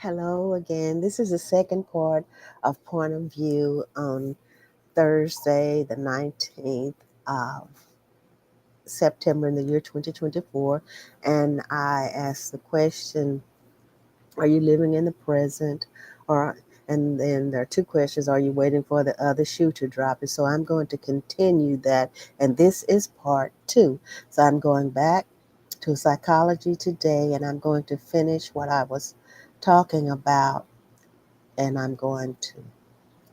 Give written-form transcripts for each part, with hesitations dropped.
Hello again. This is the second part of Point of View on Thursday, the 19th of September in the year 2024. And I asked the question, are you living in the present? Or and then there are two questions. Are you waiting for the other shoe to drop? And so I'm going to continue that. And this is part two. So I'm going back to psychology today and I'm going to finish what I was talking about and I'm going to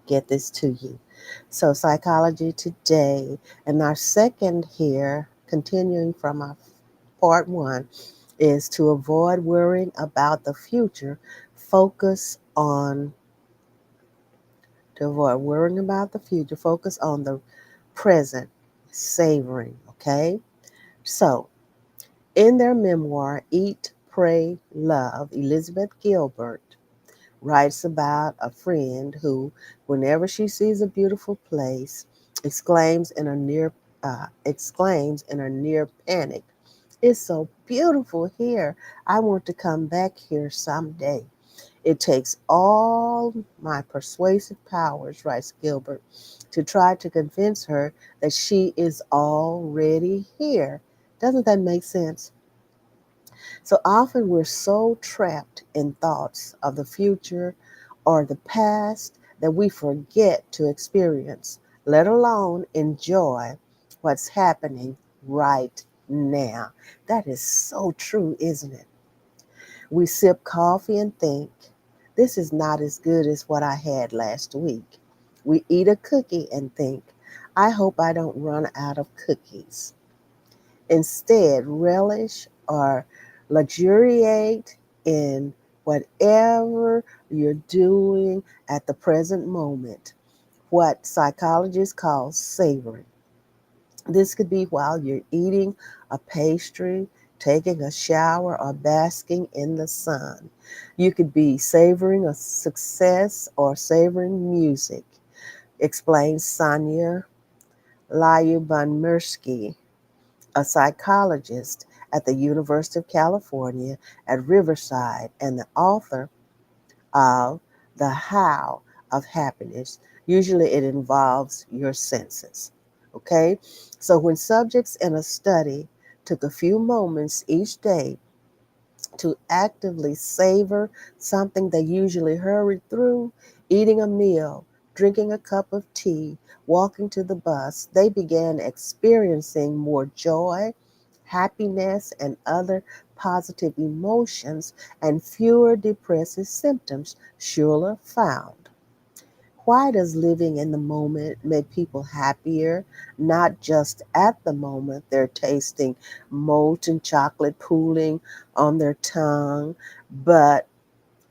get this to you. So, psychology today, and our second here, continuing from our part one, is to avoid worrying about the future, focus on, to avoid worrying about the future, focus on the present, savoring, okay? So, in their memoir, Eat, Pray, Love, Elizabeth Gilbert writes about a friend who, whenever she sees a beautiful place, exclaims in a near panic, "It's so beautiful here! I want to come back here someday." It takes all my persuasive powers, writes Gilbert, to try to convince her that she is already here. Doesn't that make sense? So often we're so trapped in thoughts of the future or the past that we forget to experience, let alone enjoy what's happening right now. That is so true, isn't it? We sip coffee and think, this is not as good as what I had last week. We eat a cookie and think, I hope I don't run out of cookies. Instead, relish or luxuriate in whatever you're doing at the present moment, what psychologists call savoring. This could be while you're eating a pastry, taking a shower, or basking in the sun. You could be savoring a success or savoring music, explains Sonia Lyubomirsky, a psychologist at the University of California at Riverside and the author of The How of Happiness. Usually it involves your senses. Okay? So when subjects in a study took a few moments each day to actively savor something they usually hurried through, eating a meal, drinking a cup of tea, walking to the bus, they began experiencing more joy, happiness, and other positive emotions and fewer depressive symptoms, Schuller found. Why does living in the moment make people happier? Not just at the moment they're tasting molten chocolate pooling on their tongue, but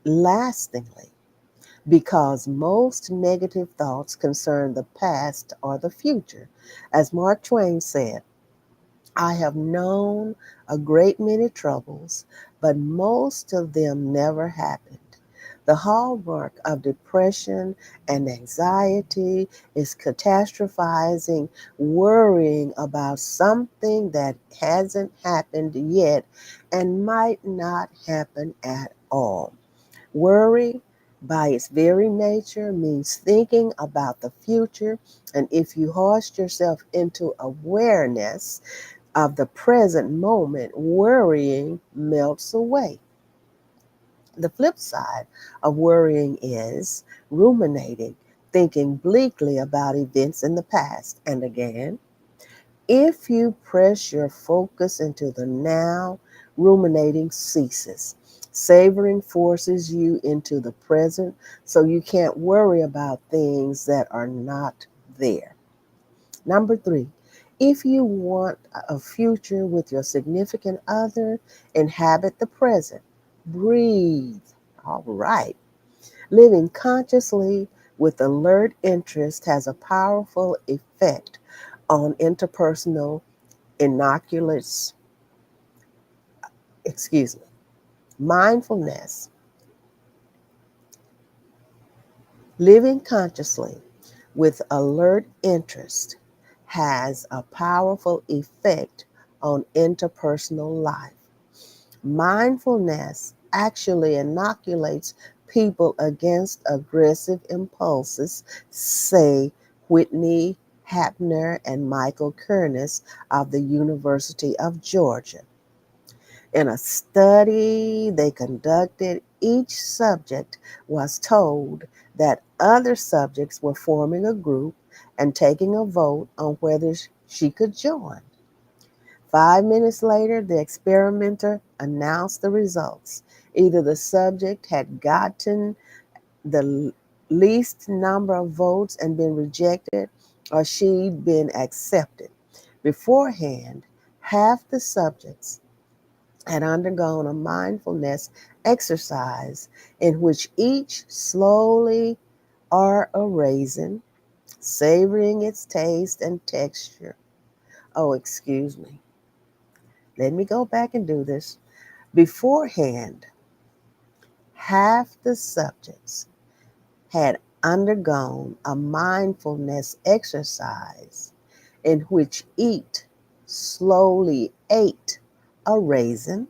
lastingly. Because most negative thoughts concern the past or the future. As Mark Twain said, I have known a great many troubles, but most of them never happened. The hallmark of depression and anxiety is catastrophizing, worrying about something that hasn't happened yet and might not happen at all. Worry, by its very nature, means thinking about the future, and if you hoist yourself into awareness of the present moment, worrying melts away. The flip side of worrying is ruminating, thinking bleakly about events in the past. And again, if you press your focus into the now, ruminating ceases. Savoring forces you into the present so you can't worry about things that are not there. Number three, if you want a future with your significant other, inhabit the present. Breathe. All right. Living consciously with alert interest has a powerful effect on interpersonal innocuous, excuse me, mindfulness. Living consciously with alert interest has a powerful effect on interpersonal life. Mindfulness actually inoculates people against aggressive impulses, say Whitney Hapner and Michael Kernes of the University of Georgia. In a study they conducted, each subject was told that other subjects were forming a group and taking a vote on whether she could join. 5 minutes later, the experimenter announced the results. Either the subject had gotten the least number of votes and been rejected, or she'd been accepted. Beforehand, half the subjects had undergone a mindfulness exercise in which each slowly ate a raisin, savoring its taste and texture. Oh, excuse me. Let me go back and do this. Beforehand, half the subjects had undergone a mindfulness exercise in which each slowly ate a raisin,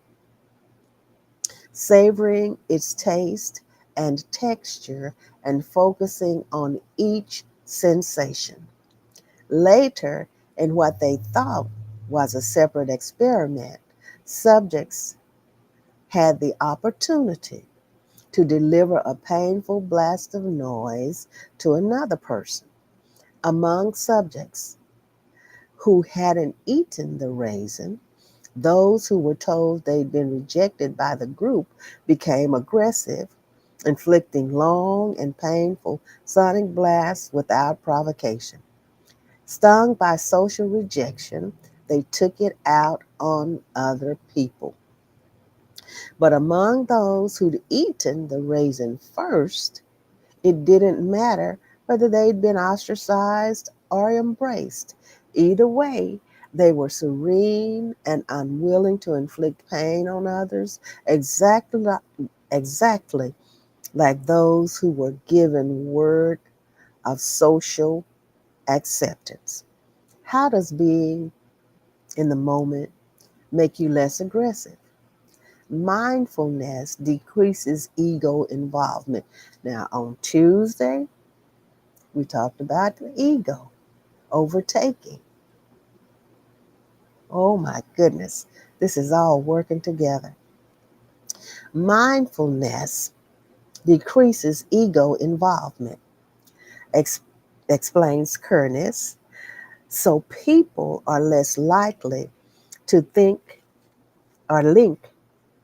savoring its taste and texture and focusing on each sensation. Later, in what they thought was a separate experiment, subjects had the opportunity to deliver a painful blast of noise to another person. Among subjects who hadn't eaten the raisin, those who were told they'd been rejected by the group became aggressive, inflicting long and painful sonic blasts without provocation. Stung by social rejection, they took it out on other people. But among those who'd eaten the raisin first, it didn't matter whether they'd been ostracized or embraced. Either way, they were serene and unwilling to inflict pain on others, exactly like those who were given word of social acceptance. How does being in the moment make you less aggressive? Mindfulness decreases ego involvement. Now, on Tuesday, we talked about the ego overtaking. Oh my goodness, this is all working together. Mindfulness decreases ego involvement, ex- explains Kernes. So people are less likely to think or link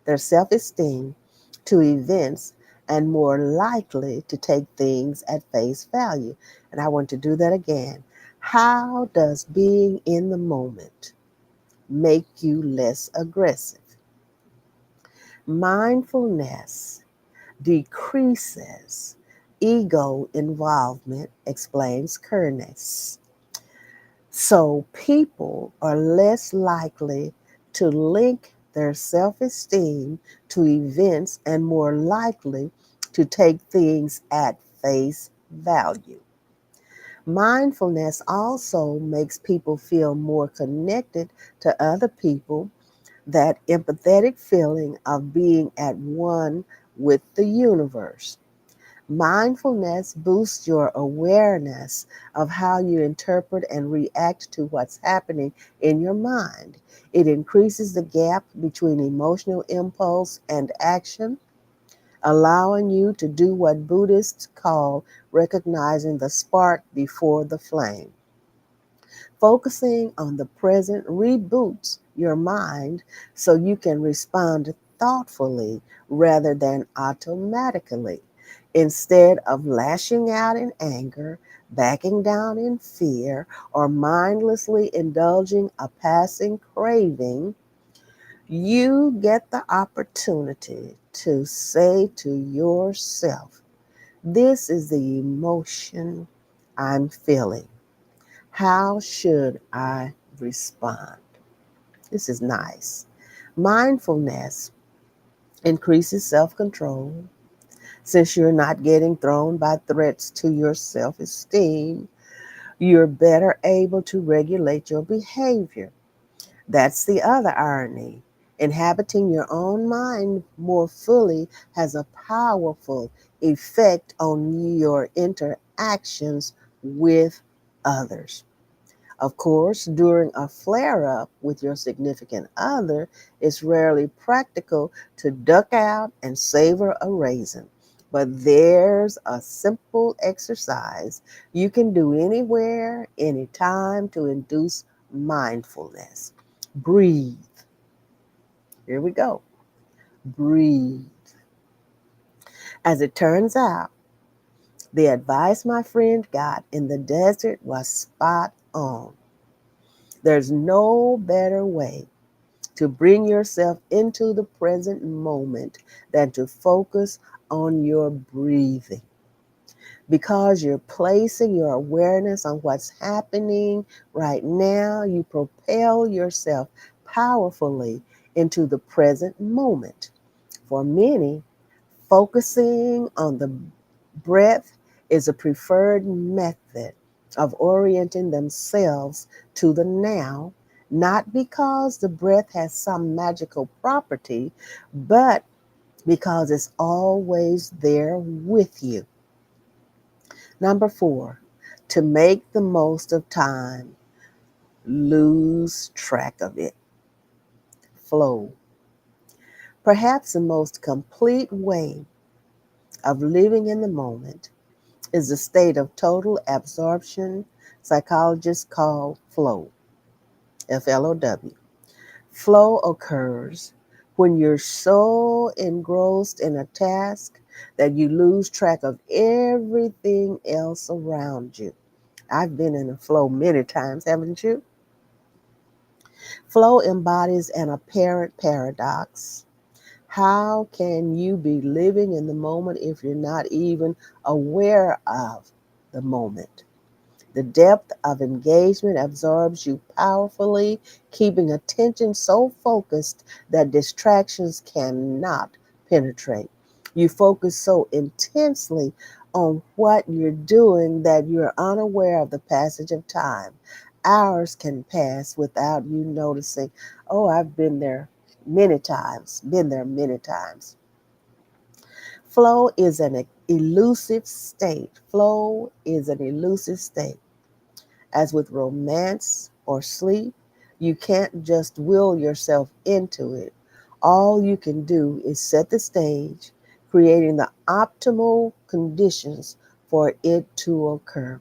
their self esteem to events and more likely to take things at face value. And I want to do that again. How does being in the moment make you less aggressive? Mindfulness decreases ego involvement, explains Kernes. So people are less likely to link their self esteem to events and more likely to take things at face value. Mindfulness also makes people feel more connected to other people, that empathetic feeling of being at one with the universe. Mindfulness boosts your awareness of how you interpret and react to what's happening in your mind. It increases the gap between emotional impulse and action, allowing you to do what Buddhists call recognizing the spark before the flame. Focusing on the present reboots your mind so you can respond thoughtfully rather than automatically. Instead of lashing out in anger, backing down in fear, or mindlessly indulging a passing craving, you get the opportunity to say to yourself, "This is the emotion I'm feeling. How should I respond?" This is nice. Mindfulness increases self control. Since you're not getting thrown by threats to your self esteem, you're better able to regulate your behavior. That's the other irony. Inhabiting your own mind more fully has a powerful effect on your interactions with others. Of course, during a flare up with your significant other, it's rarely practical to duck out and savor a raisin. But there's a simple exercise you can do anywhere, anytime to induce mindfulness. Breathe. Here we go. Breathe. As it turns out, the advice my friend got in the desert was spot on. There's no better way to bring yourself into the present moment than to focus on your breathing. Because you're placing your awareness on what's happening right now, you propel yourself powerfully into the present moment. For many, focusing on the breath is a preferred method of orienting themselves to the now, not because the breath has some magical property, but because it's always there with you. Number 4, to make the most of time, lose track of it. Flow. Perhaps the most complete way of living in the moment is a state of total absorption psychologists call flow, Flow. Flow occurs when you're so engrossed in a task that you lose track of everything else around you. I've been in a flow many times, haven't you? Flow embodies an apparent paradox. How can you be living in the moment if you're not even aware of the moment? The depth of engagement absorbs you powerfully, keeping attention so focused that distractions cannot penetrate. You focus so intensely on what you're doing that you're unaware of the passage of time. Hours can pass without you noticing. Oh, I've been there many times, been there many times. Flow is an elusive state. Flow is an elusive state. As with romance or sleep, you can't just will yourself into it. All you can do is set the stage, creating the optimal conditions for it to occur.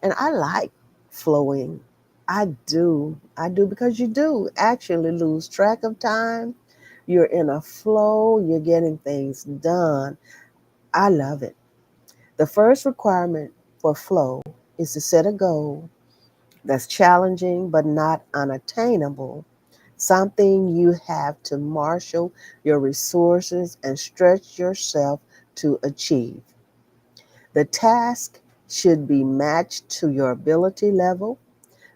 And I like flowing. I do. I do because you do actually lose track of time. You're in a flow, you're getting things done. I love it. The first requirement for flow is to set a goal that's challenging but not unattainable, something you have to marshal your resources and stretch yourself to achieve. The task should be matched to your ability level,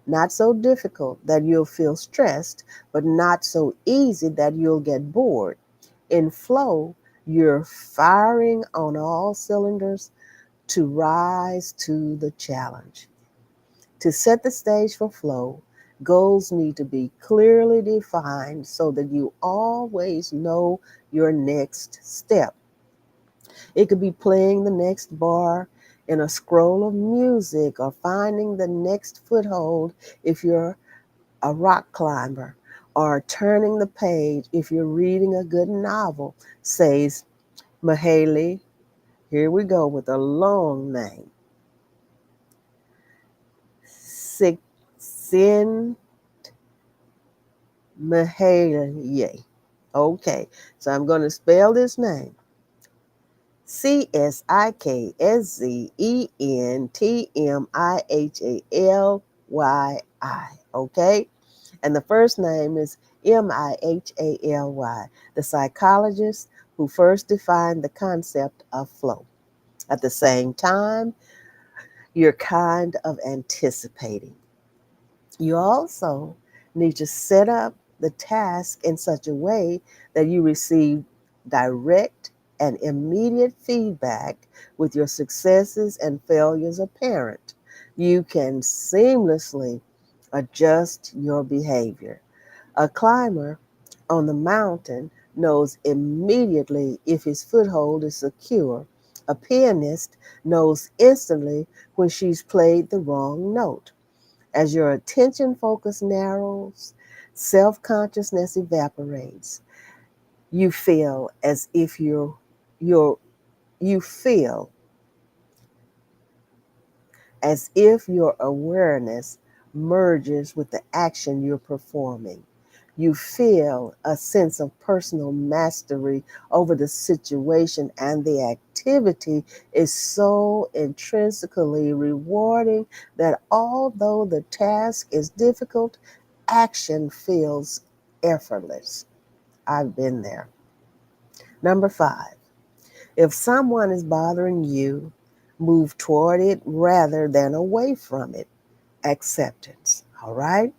not so difficult that you'll feel stressed, but not so easy that you'll get bored. In flow, you're firing on all cylinders to rise to the challenge. To set the stage for flow, goals need to be clearly defined so that you always know your next step. It could be playing the next bar in a scroll of music or finding the next foothold if you're a rock climber or turning the page if you're reading a good novel, says Mahaley. Here we go with a long name. Sin Mahalia. Okay, so I'm going to spell this name. KsikenTMIHALYI. Okay, and the first name is Mihaly, the psychologist who first defined the concept of flow. At the same time, you're kind of anticipating. You also need to set up the task in such a way that you receive direct and immediate feedback with your successes and failures apparent. You can seamlessly adjust your behavior. A climber on the mountain knows immediately if his foothold is secure. A pianist knows instantly when she's played the wrong note. As your attention focus narrows, self consciousness evaporates. You feel as if you're you feel as if your awareness merges with the action you're performing. You feel a sense of personal mastery over the situation, and the activity is so intrinsically rewarding that although the task is difficult, action feels effortless. I've been there. Number 5, if someone is bothering you, move toward it rather than away from it. Acceptance. All right?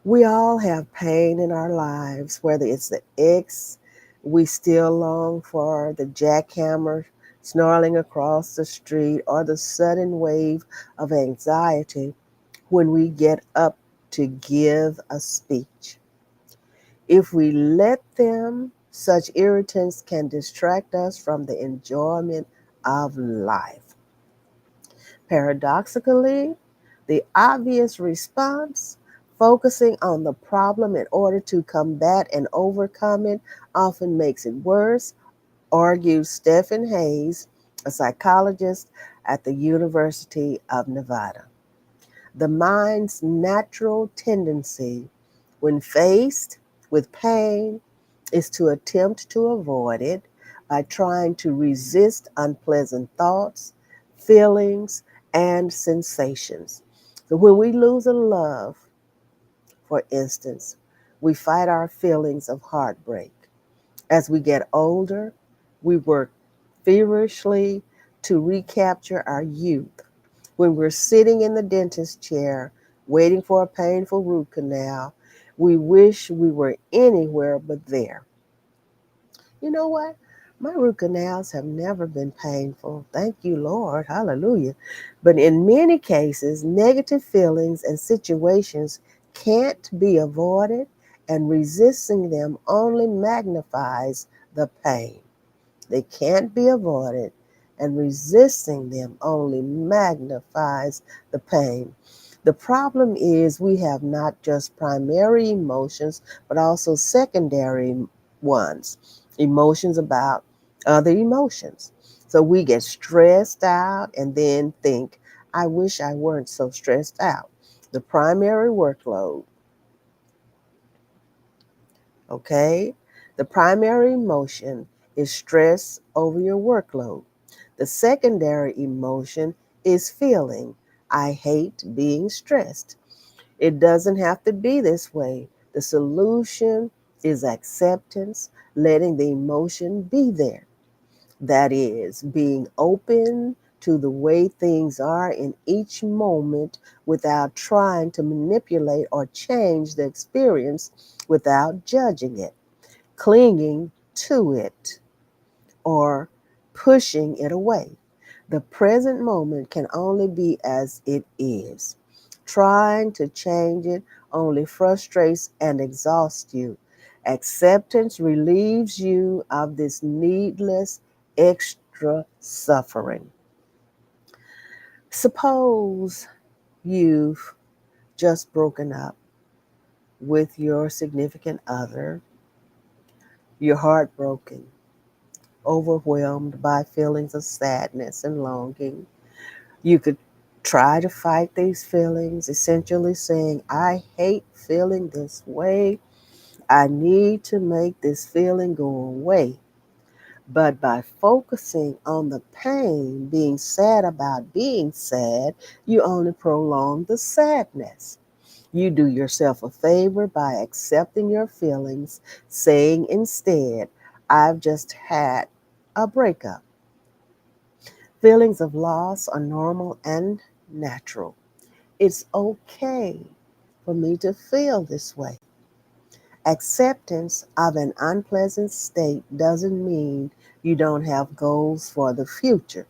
We all have pain in our lives, whether it's the ex we still long for, the jackhammer snarling across the street, or the sudden wave of anxiety when we get up to give a speech. If we let them, such irritants can distract us from the enjoyment of life. Paradoxically, the obvious response, focusing on the problem in order to combat and overcome it, often makes it worse, argues Stephen Hayes, a psychologist at the University of Nevada. The mind's natural tendency, when faced with pain, is to attempt to avoid it by trying to resist unpleasant thoughts, feelings, and sensations. So when we lose a love, for instance, we fight our feelings of heartbreak. As we get older, we work feverishly to recapture our youth. When we're sitting in the dentist chair waiting for a painful root canal, we wish we were anywhere but there. You know what? My root canals have never been painful. Thank you, Lord. Hallelujah. But in many cases, negative feelings and situations can't be avoided, and resisting them only magnifies the pain. They can't be avoided, and resisting them only magnifies the pain. The problem is we have not just primary emotions, but also secondary ones, emotions about other emotions. So we get stressed out and then think, I wish I weren't so stressed out. The primary workload, okay? The primary emotion is stress over your workload. The secondary emotion is feeling, I hate being stressed. It doesn't have to be this way. The solution is acceptance, letting the emotion be there. That is, being open to the way things are in each moment without trying to manipulate or change the experience without judging it, clinging to it, or pushing it away. The present moment can only be as it is. Trying to change it only frustrates and exhausts you. Acceptance relieves you of this needless extra suffering. Suppose you've just broken up with your significant other, you're heartbroken, overwhelmed by feelings of sadness and longing. You could try to fight these feelings, essentially saying, I hate feeling this way. I need to make this feeling go away. But by focusing on the pain, being sad about being sad, you only prolong the sadness. You do yourself a favor by accepting your feelings, saying instead, I've just had a breakup. Feelings of loss are normal and natural. It's okay for me to feel this way. Acceptance of an unpleasant state doesn't mean you don't have goals for the future.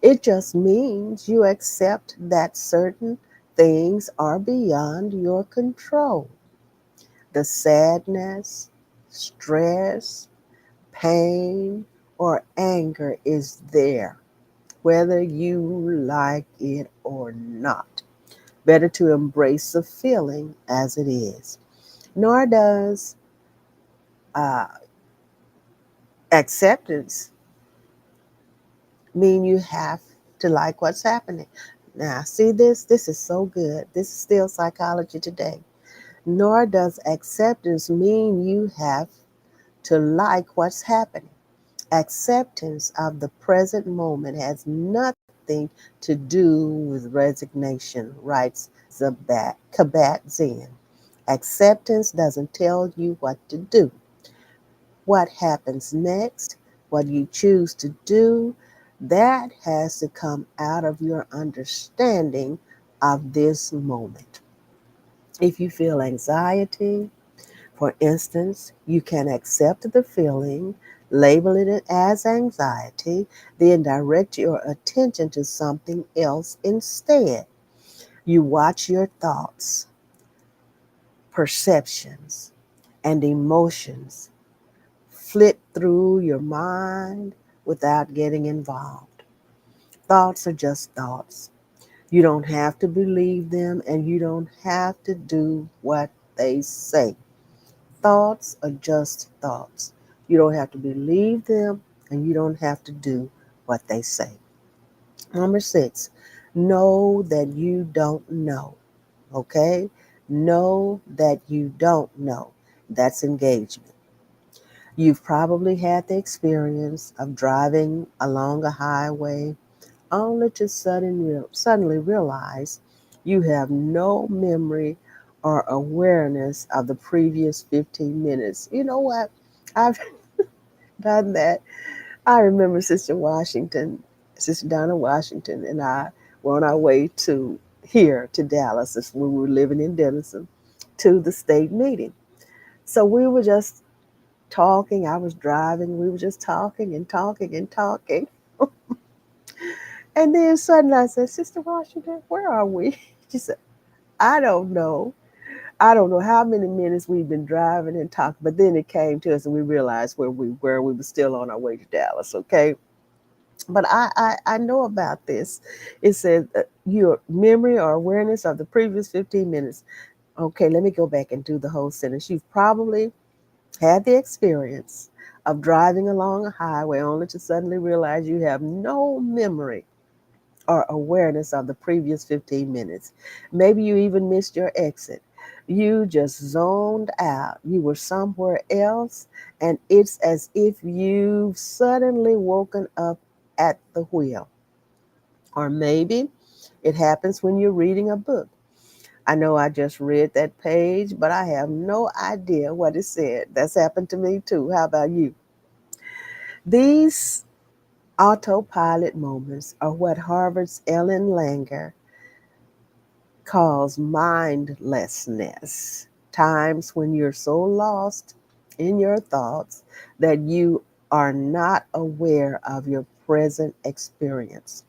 It just means you accept that certain things are beyond your control. The sadness, stress, pain, or anger is there, whether you like it or not. Better to embrace the feeling as it is. Nor does uh, acceptance mean you have to like what's happening. Now, see this? This is so good. This is still psychology today. Nor does acceptance mean you have to like what's happening. Acceptance of the present moment has nothing to do with resignation, writes Kabat Zinn. Acceptance doesn't tell you what to do. What happens next, what you choose to do, that has to come out of your understanding of this moment. If you feel anxiety, for instance, you can accept the feeling, label it as anxiety, then direct your attention to something else instead. You watch your thoughts, perceptions, and emotions flit through your mind without getting involved. Thoughts are just thoughts. You don't have to believe them and you don't have to do what they say. Thoughts are just thoughts. You don't have to believe them and you don't have to do what they say. Number 6, know that you don't know. Okay? Know that you don't know. That's engagement. You've probably had the experience of driving along a highway only to suddenly realize you have no memory or awareness of the previous 15 minutes. You know what? I've done that. I remember Sister Donna Washington, and I were on our way to here to Dallas, as we were living in Denison, to the state meeting. So we were just talking. I was driving. We were just talking and talking and talking. And then suddenly I said, Sister Washington, where are we? She said, I don't know. I don't know how many minutes we've been driving and talking, but then it came to us and we realized where we were. We were still on our way to Dallas, okay? But I know about this. It says your memory or awareness of the previous 15 minutes. Okay, let me go back and do the whole sentence. You've probably had the experience of driving along a highway only to suddenly realize you have no memory or awareness of the previous 15 minutes. Maybe you even missed your exit. You just zoned out. You were somewhere else, and it's as if you've suddenly woken up at the wheel. Or maybe it happens when you're reading a book. I know I just read that page, but I have no idea what it said. That's happened to me too. How about you? These autopilot moments are what Harvard's Ellen Langer calls mindlessness. Times when you're so lost in your thoughts that you are not aware of your present experience.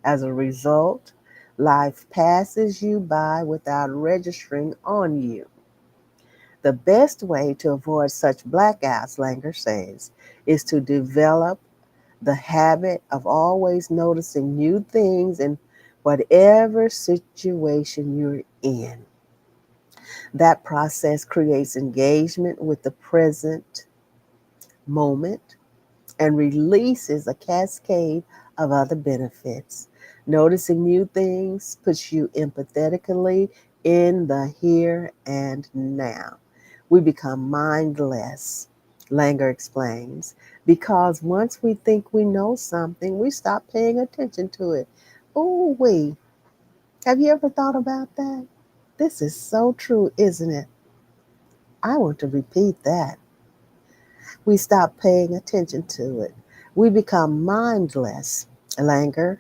As a result, life passes you by without registering on you. The best way to avoid such blackouts, Langer says, is to develop the habit of always noticing new things in whatever situation you're in. That process creates engagement with the present moment and releases a cascade of other benefits. Noticing new things puts you empathetically in the here and now. We become mindless, Langer explains, because once we think we know something, we stop paying attention to it. Oh, have you ever thought about that? This is so true, isn't it? I want to repeat that. We stop paying attention to it. We become mindless, Langer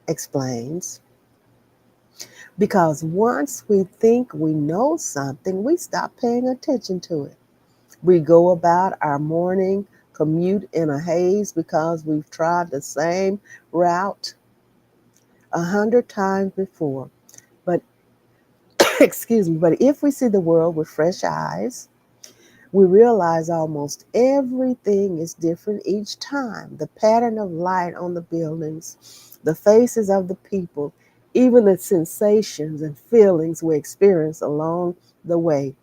explains, because once we think we know something, we stop paying attention to it. We go about our morning commute in a haze because we've tried the same route 100 times before. But Excuse me, but if we see the world with fresh eyes, we realize almost everything is different each time. The pattern of light on the buildings, the faces of the people, even the sensations and feelings we experience along the way.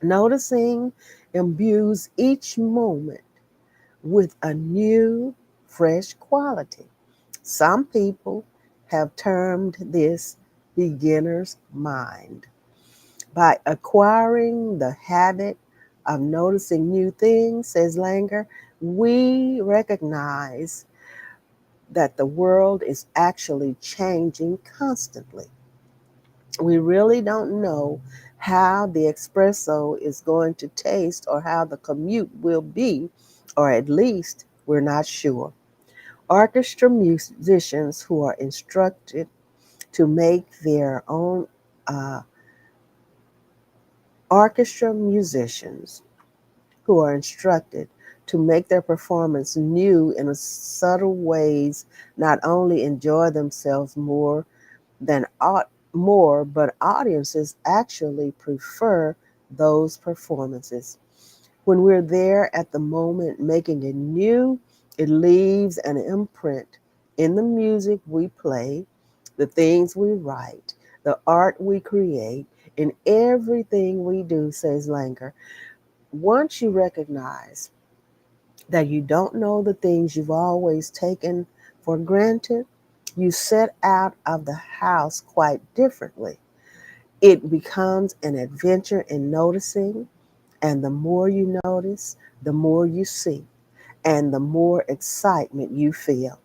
Noticing imbues each moment with a new, fresh quality. Some people have termed this beginner's mind. By acquiring the habit of noticing new things, says Langer, we recognize that the world is actually changing constantly. We really don't know how the espresso is going to taste or how the commute will be, or at least we're not sure. Orchestra musicians who are instructed to make their own uh, orchestra musicians who are instructed to make their performance new in a subtle ways not only enjoy themselves than more, but audiences actually prefer those performances. When we're there at the moment making it new, it leaves an imprint in the music we play, the things we write, the art we create, in everything we do, says Langer. Once you recognize that you don't know the things you've always taken for granted, you set out of the house quite differently. It becomes an adventure in noticing, and the more you notice, the more you see, and the more excitement you feel.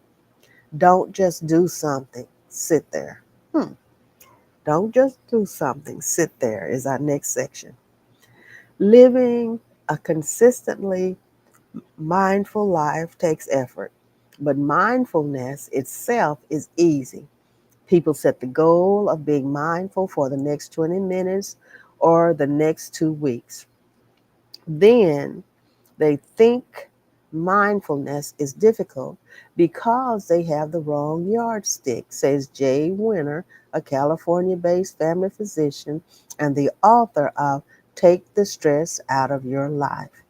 Don't just do something, sit there. Don't just do something, sit there is our next section. Living a consistently mindful life takes effort, but mindfulness itself is easy. People set the goal of being mindful for the next 20 minutes or the next 2 weeks. Then they think mindfulness is difficult because they have the wrong yardstick, says Jay Winter, a California based family physician and the author of Take the Stress Out of Your Life.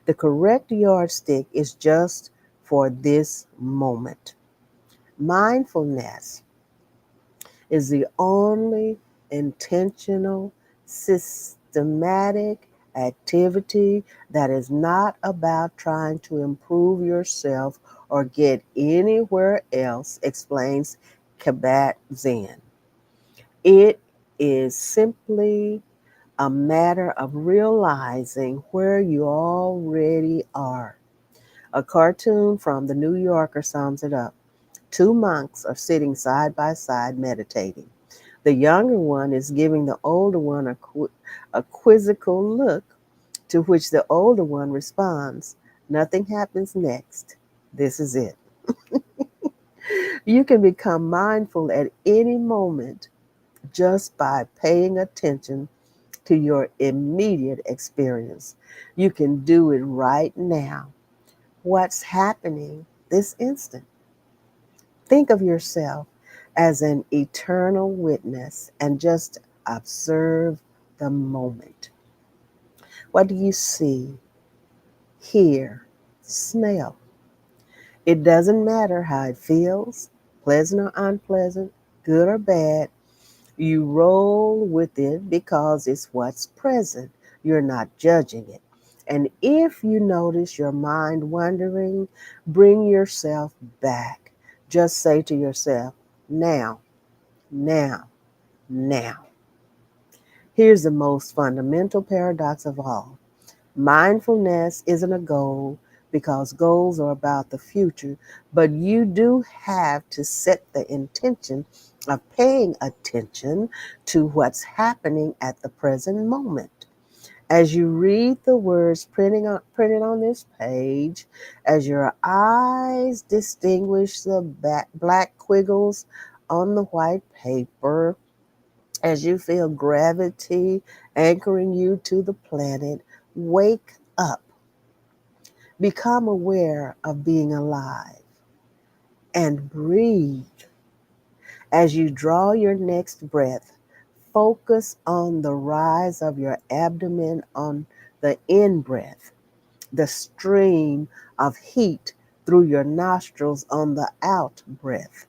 The correct yardstick is just for this moment. Mindfulness is the only intentional, systematic activity that is not about trying to improve yourself or get anywhere else, explains Kabat Zinn. It is simply a matter of realizing where you already are. A cartoon from the New Yorker sums it up. Two monks are sitting side by side meditating. The younger one is giving the older one a quizzical look, to which the older one responds, "Nothing happens next. This is it." You can become mindful at any moment just by paying attention to your immediate experience. You can do it right now. What's happening this instant? Think of yourself as an eternal witness and just observe the moment. What do you see, hear, smell? It doesn't matter how it feels, pleasant or unpleasant, good or bad. You roll with it because it's what's present. You're not judging it. And if you notice your mind wandering, bring yourself back. Just say to yourself, now, now, now. Here's the most fundamental paradox of all. Mindfulness isn't a goal because goals are about the future, but you do have to set the intention of paying attention to what's happening at the present moment. As you read the words printed on this page, as your eyes distinguish the black quiggles on the white paper, as you feel gravity anchoring you to the planet, wake up. Become aware of being alive and breathe. As you draw your next breath, Focus on the rise of your abdomen on the in breath, the stream of heat through your nostrils on the out breath.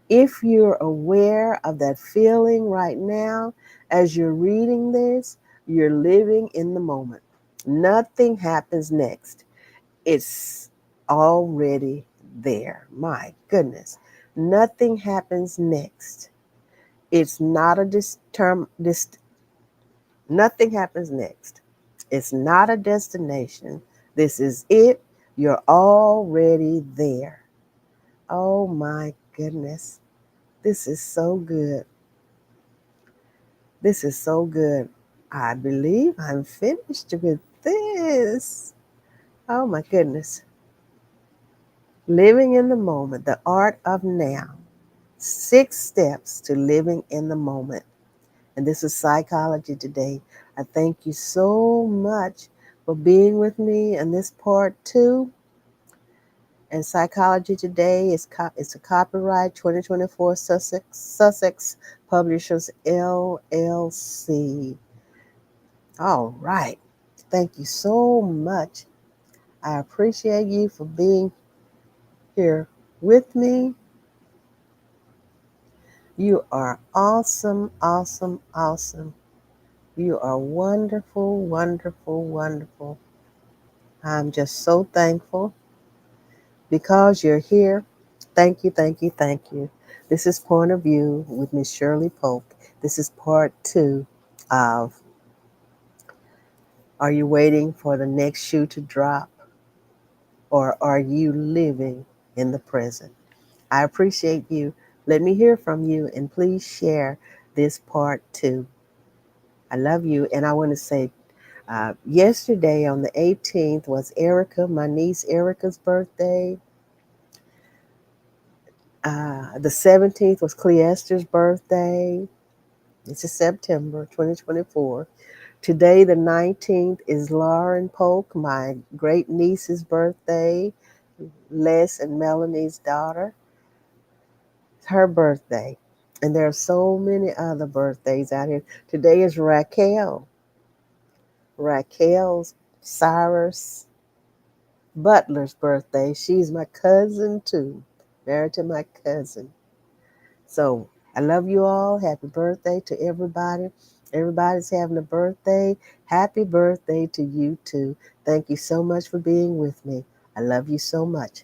If you're aware of that feeling right now as you're reading this, you're living in the moment. Nothing happens next. It's already there. My goodness. Nothing happens next. It's not a nothing happens next. It's not a destination. This is it. You're already there. Oh my goodness. This is so good. This is so good. I believe I'm finished with this. Oh my goodness. Living in the moment, the art of now. 6 steps to living in the moment. And this is Psychology Today. I thank you so much for being with me in this part 2. And Psychology Today is a copyright 2024 Sussex Publishers LLC. All right. Thank you so much. I appreciate you for being here with me. You are awesome, awesome, awesome. You are wonderful, wonderful, wonderful. I'm just so thankful because you're here. Thank you, thank you, thank you. This is Point of View with Miss Shirley Polk. This is part 2 of Are You Waiting for the Next Shoe to Drop, or Are You Living in the Present? I appreciate you. Let me hear from you, and please share this part 2. I love you, and I want to say yesterday on the 18th was Erica, my niece Erica's birthday. The 17th was Cleaster's birthday. This is September 2024. Today, the 19th, is Lauren Polk, my great niece's birthday. Les and Melanie's daughter. It's her birthday. And there are so many other birthdays out here. Today is Raquel. Raquel's Cyrus Butler's birthday. She's my cousin too. Married to my cousin. So I love you all. Happy birthday to everybody. Everybody's having a birthday. Happy birthday to you too. Thank you so much for being with me. I love you so much.